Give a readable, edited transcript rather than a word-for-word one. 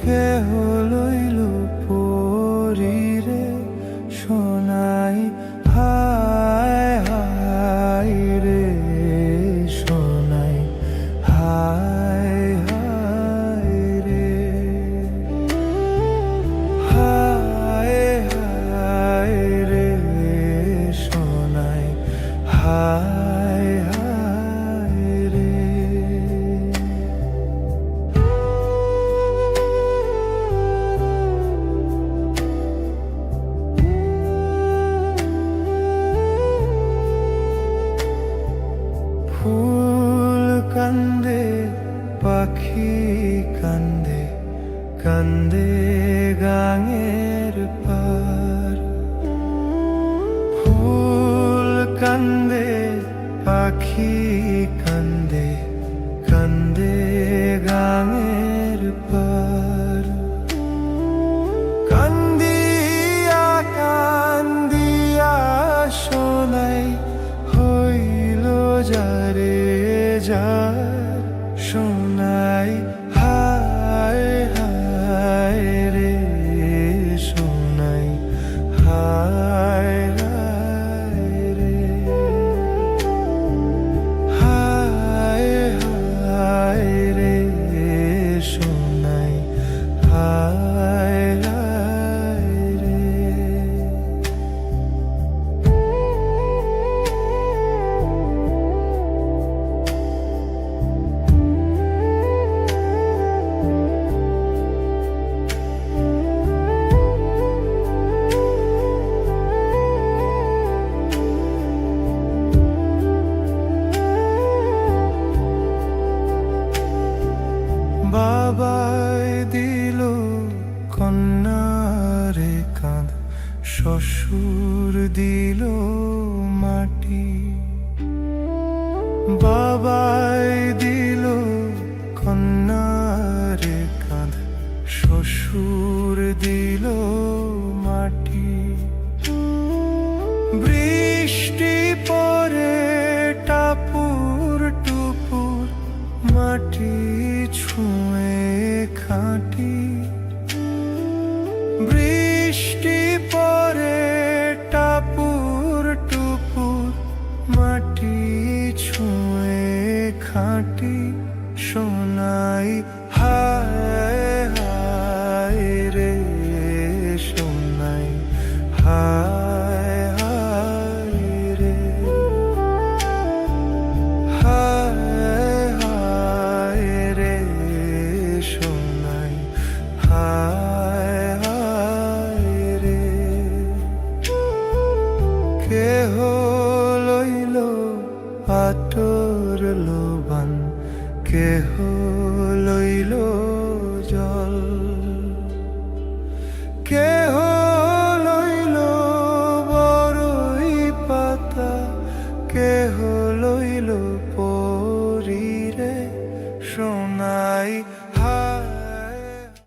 কেহ লইল পরিরে সোনাই হায় হায় রে সোনাই হায় হায় রে হায় হায় রে সোনাই হায় হায় রে। ফুল কান্দে পাখি কান্দে কান্দে গাঙের পার ফুল কান্দে পাখি কান্দে কান্দে গাঙের পার কান্দিয়া কান্দিয়া সোনাই হইল যারে যার সোনাই হায় হায় রে সোনাই হায় হায় রে হায় হায় রে সোনাই হায় হায় রে। বাবাই দিল কন্যারে কাঁধ শ্বশুর দিল মাটি বাবাই দিল কন্যারে কাঁধ শ্বশুর দিল মাটি বৃষ্টি পরে টাপুর টুপুর মাটি ছুঁয়ে খাঁটি বৃষ্টি পরে টাপুর টুপুর মাটি ছুঁয়ে খাঁটি সোনাই হায় হায় রে সোনাই হায় হায় রে হায় হায় রে সোনাই হায় হায় রে। কেহ লইল পাটর লোবান কেহ লইল জল কেহ লইল বড়ই পাতা কেহ লইল